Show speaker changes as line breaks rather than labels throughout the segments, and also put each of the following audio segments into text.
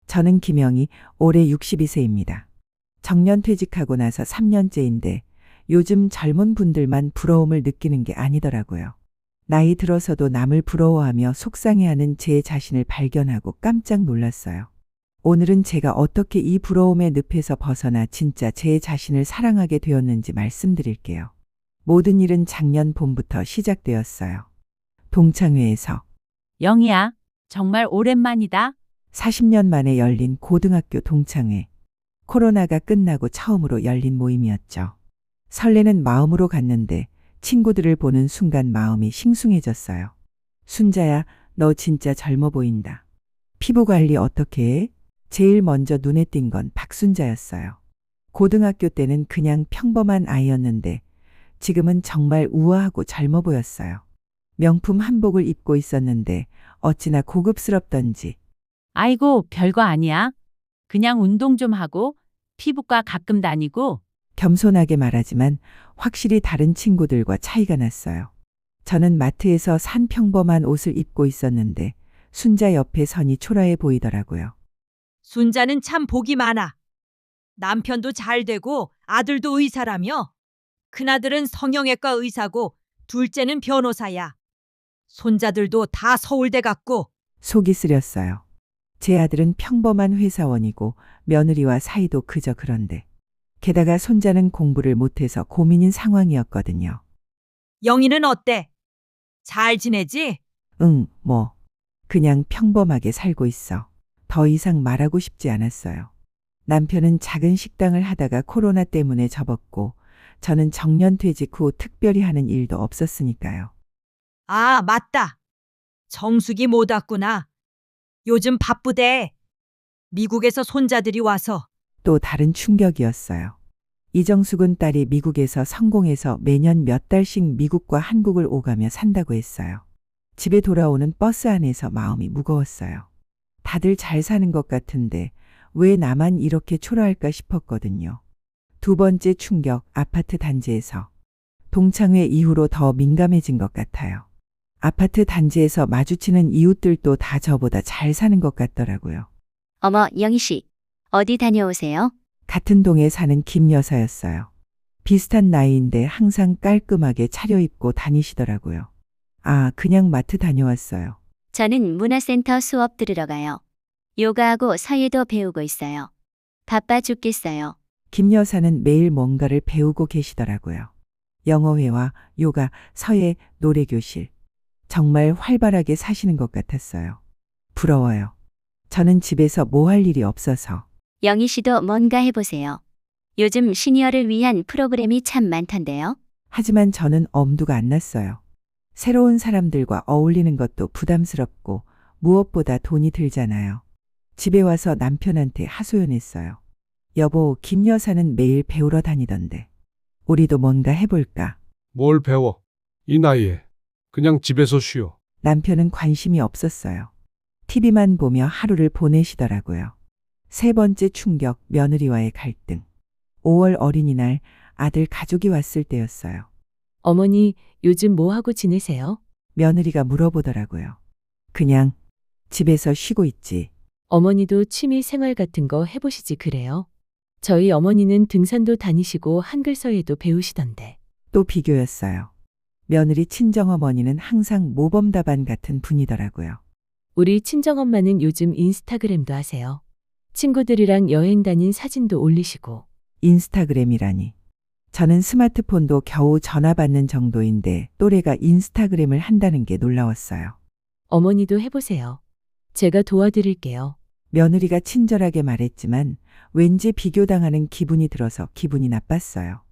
저는 김영희, 올해 62세입니다. 정년 퇴직하고 나서 3년째인데 요즘 젊은 분들만 부러움을 느끼는 게 아니더라고요. 나이 들어서도 남을 부러워하며 속상해하는 제 자신을 발견하고 깜짝 놀랐어요. 오늘은 제가 어떻게 이 부러움의 늪에서 벗어나 진짜 제 자신을 사랑하게 되었는지 말씀드릴게요. 모든 일은 작년 봄부터 시작되었어요. 동창회에서
영희야, 정말 오랜만이다.
40년 만에 열린 고등학교 동창회. 코로나가 끝나고 처음으로 열린 모임이었죠. 설레는 마음으로 갔는데 친구들을 보는 순간 마음이 싱숭해졌어요. 순자야, 너 진짜 젊어 보인다. 피부 관리 어떻게 해? 제일 먼저 눈에 띈 건 박순자였어요. 고등학교 때는 그냥 평범한 아이였는데 지금은 정말 우아하고 젊어 보였어요. 명품 한복을 입고 있었는데 어찌나 고급스럽던지.
아이고, 별거 아니야. 그냥 운동 좀 하고 피부과 가끔 다니고.
겸손하게 말하지만 확실히 다른 친구들과 차이가 났어요. 저는 마트에서 산 평범한 옷을 입고 있었는데 순자 옆에 선이 초라해 보이더라고요.
순자는 참 복이 많아. 남편도 잘 되고 아들도 의사라며. 큰아들은 성형외과 의사고 둘째는 변호사야. 손자들도 다 서울대 갔고.
속이 쓰렸어요. 제 아들은 평범한 회사원이고 며느리와 사이도 그저 그런데. 게다가 손자는 공부를 못해서 고민인 상황이었거든요.
영희는 어때? 잘 지내지?
응, 뭐. 그냥 평범하게 살고 있어. 더 이상 말하고 싶지 않았어요. 남편은 작은 식당을 하다가 코로나 때문에 접었고 저는 정년퇴직 후 특별히 하는 일도 없었으니까요.
아, 맞다. 정숙이 못 왔구나. 요즘 바쁘대. 미국에서 손자들이 와서.
또 다른 충격이었어요. 이정숙은 딸이 미국에서 성공해서 매년 몇 달씩 미국과 한국을 오가며 산다고 했어요. 집에 돌아오는 버스 안에서 마음이 무거웠어요. 다들 잘 사는 것 같은데 왜 나만 이렇게 초라할까 싶었거든요. 두 번째 충격, 아파트 단지에서. 동창회 이후로 더 민감해진 것 같아요. 아파트 단지에서 마주치는 이웃들도 다 저보다 잘 사는 것 같더라고요.
어머, 영희 씨. 어디 다녀오세요?
같은 동에 사는 김 여사였어요. 비슷한 나이인데 항상 깔끔하게 차려입고 다니시더라고요. 아, 그냥 마트 다녀왔어요.
저는 문화센터 수업 들으러 가요. 요가하고 서예도 배우고 있어요. 바빠 죽겠어요.
김 여사는 매일 뭔가를 배우고 계시더라고요. 영어회화, 요가, 서예, 노래교실. 정말 활발하게 사시는 것 같았어요. 부러워요. 저는 집에서 뭐 할 일이 없어서.
영희 씨도 뭔가 해보세요. 요즘 시니어를 위한 프로그램이 참 많던데요.
하지만 저는 엄두가 안 났어요. 새로운 사람들과 어울리는 것도 부담스럽고 무엇보다 돈이 들잖아요. 집에 와서 남편한테 하소연했어요. 여보, 김 여사는 매일 배우러 다니던데. 우리도 뭔가 해볼까?
뭘 배워? 이 나이에. 그냥 집에서 쉬어.
남편은 관심이 없었어요. TV만 보며 하루를 보내시더라고요. 세 번째 충격, 며느리와의 갈등. 5월 어린이날 아들 가족이 왔을 때였어요.
어머니, 요즘 뭐 하고 지내세요?
며느리가 물어보더라고요. 그냥 집에서 쉬고 있지.
어머니도 취미 생활 같은 거 해보시지 그래요? 저희 어머니는 등산도 다니시고 한글 서예도 배우시던데.
또 비교였어요. 며느리 친정어머니는 항상 모범답안 같은 분이더라고요.
우리 친정엄마는 요즘 인스타그램도 하세요. 친구들이랑 여행 다닌 사진도 올리시고.
인스타그램이라니. 저는 스마트폰도 겨우 전화 받는 정도인데 또래가 인스타그램을 한다는 게 놀라웠어요.
어머니도 해보세요. 제가 도와드릴게요.
며느리가 친절하게 말했지만 왠지 비교당하는 기분이 들어서 기분이 나빴어요.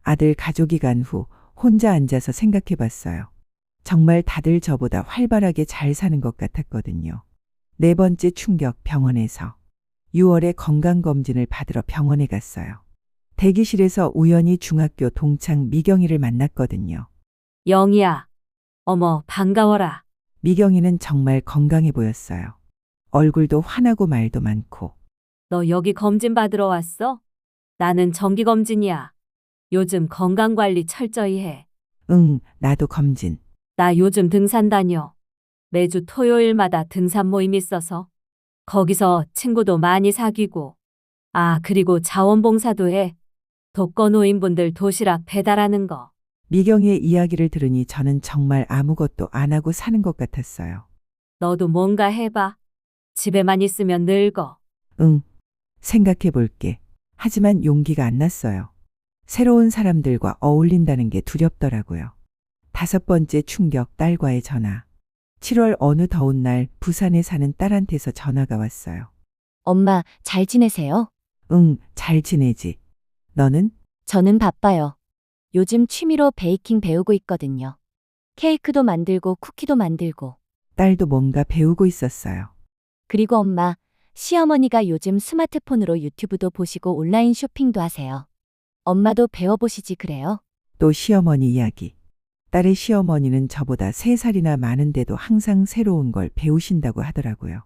아들 가족이 간 후 혼자 앉아서 생각해 봤어요. 정말 다들 저보다 활발하게 잘 사는 것 같았거든요. 네 번째 충격, 병원에서. 6월에 건강검진을 받으러 병원에 갔어요. 대기실에서 우연히 중학교 동창 미경이를 만났거든요.
영희야, 어머, 반가워라.
미경이는 정말 건강해 보였어요. 얼굴도 환하고 말도 많고.
너 여기 검진 받으러 왔어? 나는 정기검진이야. 요즘 건강관리 철저히 해.
응, 나도 검진.
나 요즘 등산 다녀. 매주 토요일마다 등산 모임 있어서. 거기서 친구도 많이 사귀고. 아, 그리고 자원봉사도 해. 독거노인분들 도시락 배달하는 거.
미경이의 이야기를 들으니 저는 정말 아무것도 안 하고 사는 것 같았어요.
너도 뭔가 해봐. 집에만 있으면 늙어.
응, 생각해 볼게. 하지만 용기가 안 났어요. 새로운 사람들과 어울린다는 게 두렵더라고요. 5번째 충격, 딸과의 전화. 7월 어느 더운 날 부산에 사는 딸한테서 전화가 왔어요.
엄마, 잘 지내세요?
응, 잘 지내지. 너는?
저는 바빠요. 요즘 취미로 베이킹 배우고 있거든요. 케이크도 만들고 쿠키도 만들고.
딸도 뭔가 배우고 있었어요.
그리고 엄마, 시어머니가 요즘 스마트폰으로 유튜브도 보시고 온라인 쇼핑도 하세요. 엄마도 배워보시지 그래요?
또 시어머니 이야기. 딸의 시어머니는 저보다 3살이나 많은데도 항상 새로운 걸 배우신다고 하더라고요.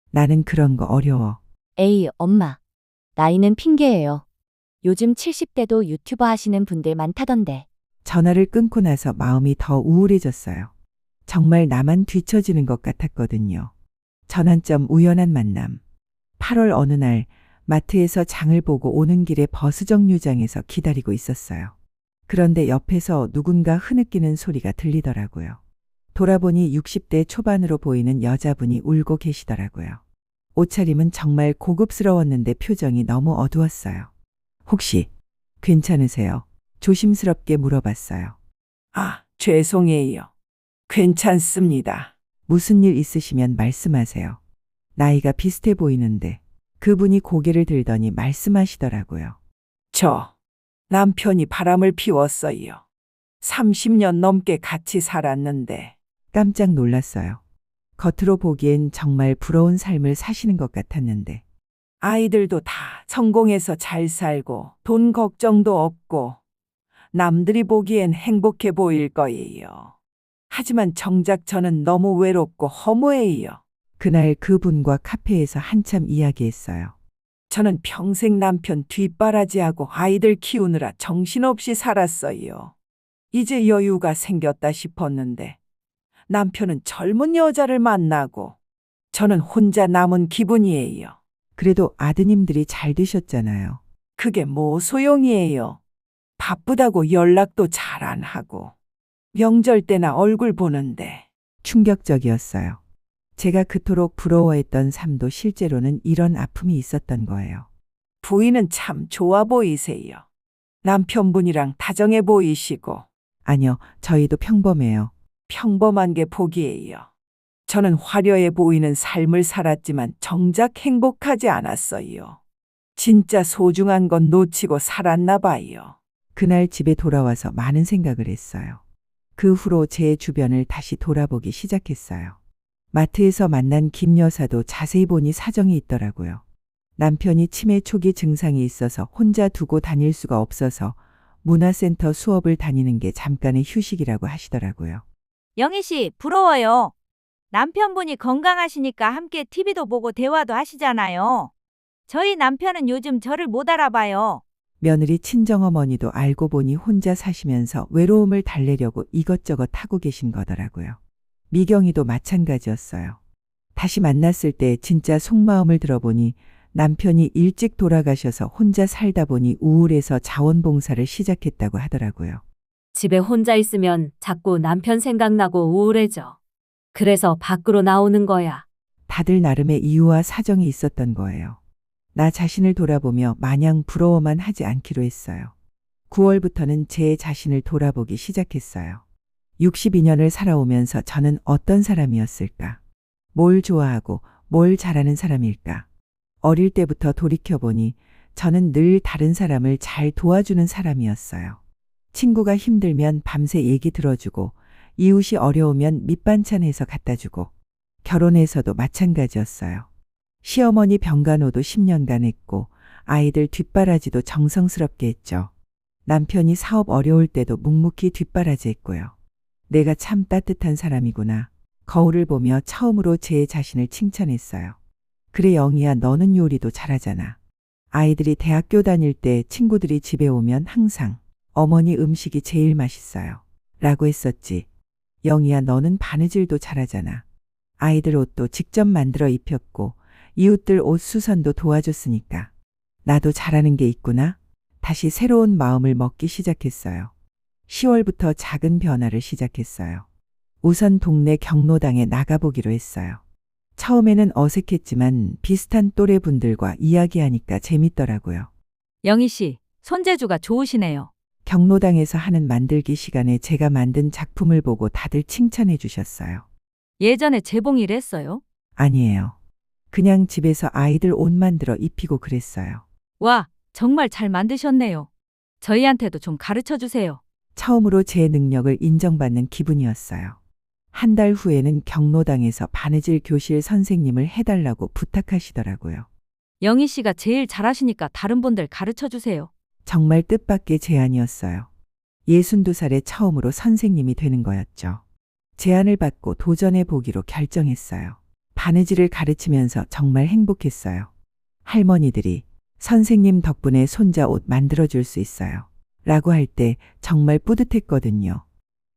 나는 그런 거 어려워.
에이, 엄마. 나이는 핑계예요. 요즘 70대도 유튜버 하시는 분들 많다던데.
전화를 끊고 나서 마음이 더 우울해졌어요. 정말 나만 뒤처지는 것 같았거든요. 전환점 우연한 만남. 8월 어느 날 마트에서 장을 보고 오는 길에 버스 정류장에서 기다리고 있었어요. 그런데 옆에서 누군가 흐느끼는 소리가 들리더라고요. 돌아보니 60대 초반으로 보이는 여자분이 울고 계시더라고요. 옷차림은 정말 고급스러웠는데 표정이 너무 어두웠어요. 혹시 괜찮으세요? 조심스럽게 물어봤어요. 아, 죄송해요. 괜찮습니다. 무슨 일 있으시면 말씀하세요. 나이가 비슷해 보이는데 그분이 고개를 들더니 말씀하시더라고요. 저 남편이 바람을 피웠어요. 30년 넘게 같이 살았는데. 깜짝 놀랐어요. 겉으로 보기엔 정말 부러운 삶을 사시는 것 같았는데. 아이들도 다 성공해서 잘 살고 돈 걱정도 없고 남들이 보기엔 행복해 보일 거예요. 하지만 정작 저는 너무 외롭고 허무해요. 그날 그분과 카페에서 한참 이야기했어요. 저는 평생 남편 뒷바라지하고 아이들 키우느라 정신없이 살았어요. 이제 여유가 생겼다 싶었는데 남편은 젊은 여자를 만나고 저는 혼자 남은 기분이에요. 그래도 아드님들이 잘 되셨잖아요. 그게 뭐 소용이에요. 바쁘다고 연락도 잘 안 하고 명절 때나 얼굴 보는데. 충격적이었어요. 제가 그토록 부러워했던 삶도 실제로는 이런 아픔이 있었던 거예요. 부인은 참 좋아 보이세요. 남편분이랑 다정해 보이시고. 아니요, 저희도 평범해요. 평범한 게 복이에요. 저는 화려해 보이는 삶을 살았지만 정작 행복하지 않았어요. 진짜 소중한 건 놓치고 살았나 봐요. 그날 집에 돌아와서 많은 생각을 했어요. 그 후로 제 주변을 다시 돌아보기 시작했어요. 마트에서 만난 김 여사도 자세히 보니 사정이 있더라고요. 남편이 치매 초기 증상이 있어서 혼자 두고 다닐 수가 없어서 문화센터 수업을 다니는 게 잠깐의 휴식이라고 하시더라고요.
영희 씨, 부러워요. 남편분이 건강하시니까 함께 TV도 보고 대화도 하시잖아요. 저희 남편은 요즘 저를 못 알아봐요.
며느리 친정어머니도 알고 보니 혼자 사시면서 외로움을 달래려고 이것저것 하고 계신 거더라고요. 미경이도 마찬가지였어요. 다시 만났을 때 진짜 속마음을 들어보니 남편이 일찍 돌아가셔서 혼자 살다 보니 우울해서 자원봉사를 시작했다고 하더라고요.
집에 혼자 있으면 자꾸 남편 생각나고 우울해져. 그래서 밖으로 나오는 거야.
다들 나름의 이유와 사정이 있었던 거예요. 나 자신을 돌아보며 마냥 부러워만 하지 않기로 했어요. 9월부터는 제 자신을 돌아보기 시작했어요. 62년을 살아오면서 저는 어떤 사람이었을까? 뭘 좋아하고 뭘 잘하는 사람일까? 어릴 때부터 돌이켜보니 저는 늘 다른 사람을 잘 도와주는 사람이었어요. 친구가 힘들면 밤새 얘기 들어주고 이웃이 어려우면 밑반찬 해서 갖다 주고 결혼해서도 마찬가지였어요. 시어머니 병간호도 10년간 했고 아이들 뒷바라지도 정성스럽게 했죠. 남편이 사업 어려울 때도 묵묵히 뒷바라지 했고요. 내가 참 따뜻한 사람이구나. 거울을 보며 처음으로 제 자신을 칭찬했어요. 그래 영희야, 너는 요리도 잘하잖아. 아이들이 대학교 다닐 때 친구들이 집에 오면 항상 어머니 음식이 제일 맛있어요. 라고 했었지. 영희야, 너는 바느질도 잘하잖아. 아이들 옷도 직접 만들어 입혔고 이웃들 옷 수선도 도와줬으니까. 나도 잘하는 게 있구나. 다시 새로운 마음을 먹기 시작했어요. 10월부터 작은 변화를 시작했어요. 우선 동네 경로당에 나가보기로 했어요. 처음에는 어색했지만 비슷한 또래 분들과 이야기하니까 재밌더라고요.
영희 씨, 손재주가 좋으시네요.
경로당에서 하는 만들기 시간에 제가 만든 작품을 보고 다들 칭찬해 주셨어요.
예전에 재봉 일 했어요?
아니에요. 그냥 집에서 아이들 옷 만들어 입히고 그랬어요.
와, 정말 잘 만드셨네요. 저희한테도 좀 가르쳐 주세요.
처음으로 제 능력을 인정받는 기분이었어요. 한 달 후에는 경로당에서 바느질 교실 선생님을 해달라고 부탁하시더라고요.
영희 씨가 제일 잘하시니까 다른 분들 가르쳐 주세요.
정말 뜻밖의 제안이었어요. 62살에 처음으로 선생님이 되는 거였죠. 제안을 받고 도전해 보기로 결정했어요. 바느질을 가르치면서 정말 행복했어요. 할머니들이 선생님 덕분에 손자 옷 만들어줄 수 있어요. 라고 할 때 정말 뿌듯했거든요.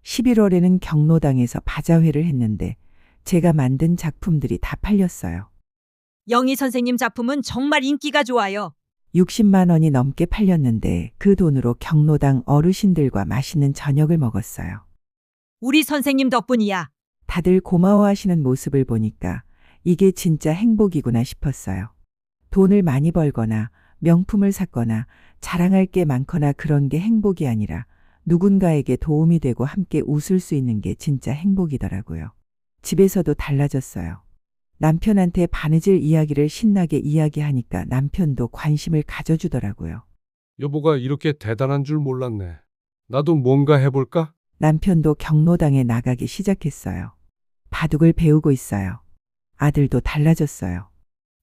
11월에는 경로당에서 바자회를 했는데 제가 만든 작품들이 다 팔렸어요.
영희 선생님 작품은 정말 인기가 좋아요.
60만 원이 넘게 팔렸는데 그 돈으로 경로당 어르신들과 맛있는 저녁을 먹었어요.
우리 선생님 덕분이야.
다들 고마워하시는 모습을 보니까 이게 진짜 행복이구나 싶었어요. 돈을 많이 벌거나 명품을 샀거나 자랑할 게 많거나 그런 게 행복이 아니라 누군가에게 도움이 되고 함께 웃을 수 있는 게 진짜 행복이더라고요. 집에서도 달라졌어요. 남편한테 바느질 이야기를 신나게 이야기하니까 남편도 관심을 가져주더라고요.
여보가 이렇게 대단한 줄 몰랐네. 나도 뭔가 해볼까?
남편도 경로당에 나가기 시작했어요. 바둑을 배우고 있어요. 아들도 달라졌어요.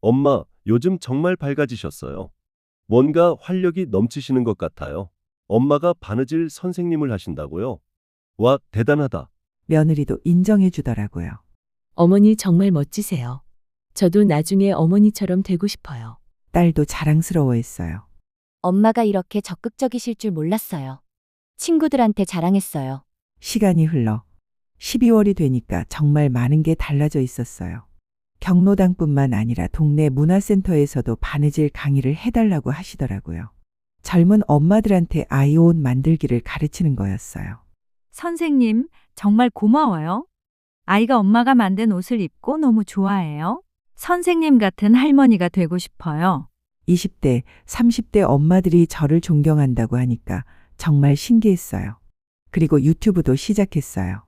엄마, 요즘 정말 밝아지셨어요. 뭔가 활력이 넘치시는 것 같아요. 엄마가 바느질 선생님을 하신다고요? 와, 대단하다.
며느리도 인정해 주더라고요.
어머니 정말 멋지세요. 저도 나중에 어머니처럼 되고 싶어요.
딸도 자랑스러워했어요.
엄마가 이렇게 적극적이실 줄 몰랐어요. 친구들한테 자랑했어요.
시간이 흘러 12월이 되니까 정말 많은 게 달라져 있었어요. 경로당뿐만 아니라 동네 문화센터에서도 바느질 강의를 해달라고 하시더라고요. 젊은 엄마들한테 아이 옷 만들기를 가르치는 거였어요.
선생님, 정말 고마워요. 아이가 엄마가 만든 옷을 입고 너무 좋아해요. 선생님 같은 할머니가 되고 싶어요.
20대, 30대 엄마들이 저를 존경한다고 하니까 정말 신기했어요. 그리고 유튜브도 시작했어요.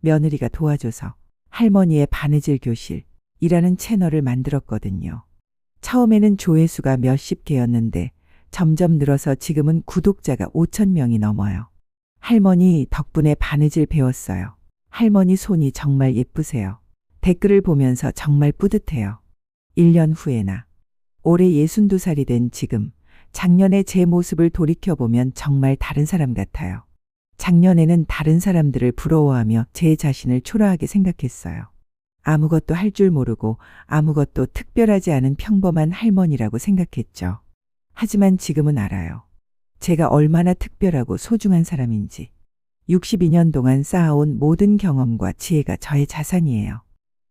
며느리가 도와줘서 할머니의 바느질 교실이라는 채널을 만들었거든요. 처음에는 조회수가 몇십 개였는데 점점 늘어서 지금은 구독자가 5천 명이 넘어요. 할머니 덕분에 바느질 배웠어요. 할머니 손이 정말 예쁘세요. 댓글을 보면서 정말 뿌듯해요. 1년 후에나 올해 62살이 된 지금 작년의 제 모습을 돌이켜보면 정말 다른 사람 같아요. 작년에는 다른 사람들을 부러워하며 제 자신을 초라하게 생각했어요. 아무것도 할 줄 모르고 아무것도 특별하지 않은 평범한 할머니라고 생각했죠. 하지만 지금은 알아요. 제가 얼마나 특별하고 소중한 사람인지. 62년 동안 쌓아온 모든 경험과 지혜가 저의 자산이에요.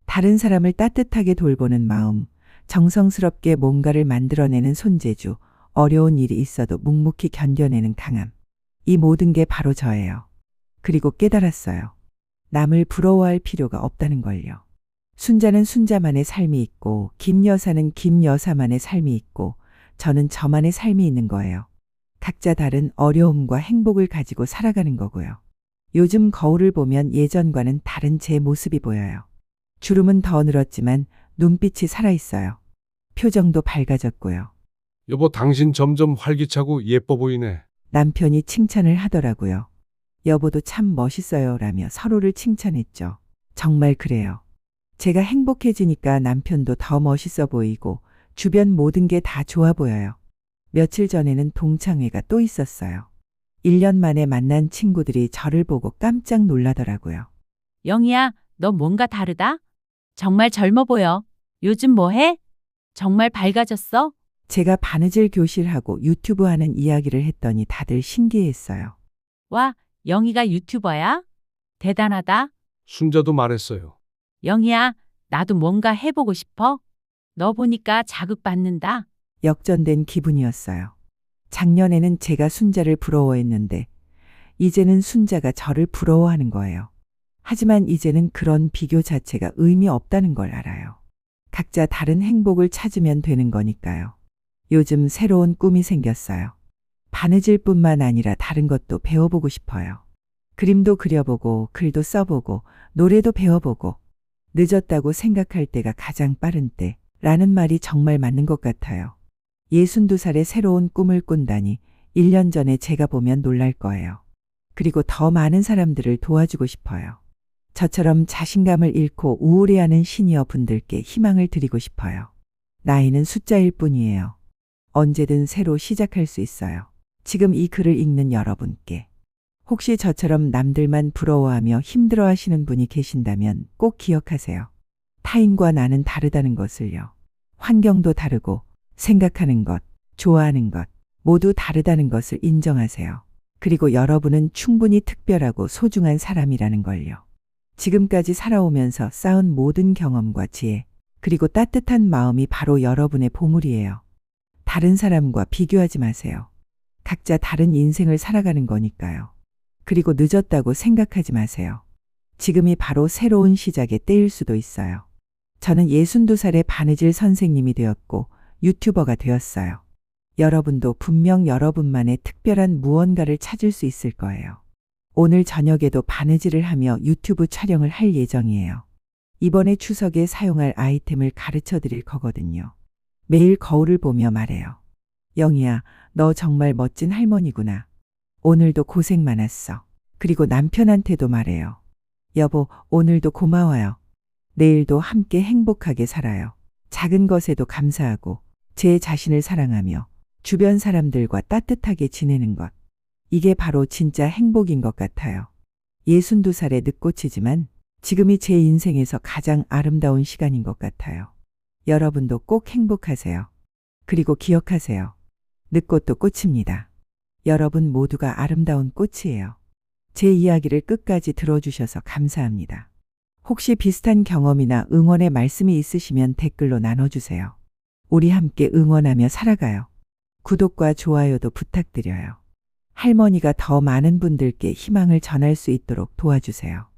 다른 사람을 따뜻하게 돌보는 마음, 정성스럽게 뭔가를 만들어내는 손재주, 어려운 일이 있어도 묵묵히 견뎌내는 강함. 이 모든 게 바로 저예요. 그리고 깨달았어요. 남을 부러워할 필요가 없다는 걸요. 순자는 순자만의 삶이 있고 김 여사는 김 여사만의 삶이 있고 저는 저만의 삶이 있는 거예요. 각자 다른 어려움과 행복을 가지고 살아가는 거고요. 요즘 거울을 보면 예전과는 다른 제 모습이 보여요. 주름은 더 늘었지만 눈빛이 살아있어요. 표정도 밝아졌고요.
여보, 당신 점점 활기차고 예뻐 보이네.
남편이 칭찬을 하더라고요. 여보도 참 멋있어요 라며 서로를 칭찬했죠. 정말 그래요. 제가 행복해지니까 남편도 더 멋있어 보이고 주변 모든 게 다 좋아 보여요. 며칠 전에는 동창회가 또 있었어요. 1년 만에 만난 친구들이 저를 보고 깜짝 놀라더라고요.
영희야, 너 뭔가 다르다? 정말 젊어 보여. 요즘 뭐 해? 정말 밝아졌어?
제가 바느질 교실하고 유튜브 하는 이야기를 했더니 다들 신기했어요.
와, 영희가 유튜버야? 대단하다.
순자도 말했어요.
영희야, 나도 뭔가 해보고 싶어.
너 보니까 자극받는다.
역전된 기분이었어요. 작년에는 제가 순자를 부러워했는데 이제는 순자가 저를 부러워하는 거예요. 하지만 이제는 그런 비교 자체가 의미 없다는 걸 알아요. 각자 다른 행복을 찾으면 되는 거니까요. 요즘 새로운 꿈이 생겼어요. 바느질뿐만 아니라 다른 것도 배워보고 싶어요. 그림도 그려보고 글도 써보고 노래도 배워보고 늦었다고 생각할 때가 가장 빠른 때라는 말이 정말 맞는 것 같아요. 62살에 새로운 꿈을 꾼다니 1년 전에 제가 보면 놀랄 거예요. 그리고 더 많은 사람들을 도와주고 싶어요. 저처럼 자신감을 잃고 우울해하는 시니어 분들께 희망을 드리고 싶어요. 나이는 숫자일 뿐이에요. 언제든 새로 시작할 수 있어요. 지금 이 글을 읽는 여러분께 혹시 저처럼 남들만 부러워하며 힘들어하시는 분이 계신다면 꼭 기억하세요. 타인과 나는 다르다는 것을요. 환경도 다르고 생각하는 것, 좋아하는 것 모두 다르다는 것을 인정하세요. 그리고 여러분은 충분히 특별하고 소중한 사람이라는 걸요. 지금까지 살아오면서 쌓은 모든 경험과 지혜, 그리고 따뜻한 마음이 바로 여러분의 보물이에요. 다른 사람과 비교하지 마세요. 각자 다른 인생을 살아가는 거니까요. 그리고 늦었다고 생각하지 마세요. 지금이 바로 새로운 시작의 때일 수도 있어요. 저는 62살의 바느질 선생님이 되었고 유튜버가 되었어요. 여러분도 분명 여러분만의 특별한 무언가를 찾을 수 있을 거예요. 오늘 저녁에도 바느질을 하며 유튜브 촬영을 할 예정이에요. 이번에 추석에 사용할 아이템을 가르쳐 드릴 거거든요. 매일 거울을 보며 말해요. 영희야, 너 정말 멋진 할머니구나. 오늘도 고생 많았어. 그리고 남편한테도 말해요. 여보, 오늘도 고마워요. 내일도 함께 행복하게 살아요. 작은 것에도 감사하고 제 자신을 사랑하며 주변 사람들과 따뜻하게 지내는 것. 이게 바로 진짜 행복인 것 같아요. 62살의 늦꽃이지만 지금이 제 인생에서 가장 아름다운 시간인 것 같아요. 여러분도 꼭 행복하세요. 그리고 기억하세요. 늦꽃도 꽃입니다. 여러분 모두가 아름다운 꽃이에요. 제 이야기를 끝까지 들어주셔서 감사합니다. 혹시 비슷한 경험이나 응원의 말씀이 있으시면 댓글로 나눠주세요. 우리 함께 응원하며 살아가요. 구독과 좋아요도 부탁드려요. 할머니가 더 많은 분들께 희망을 전할 수 있도록 도와주세요.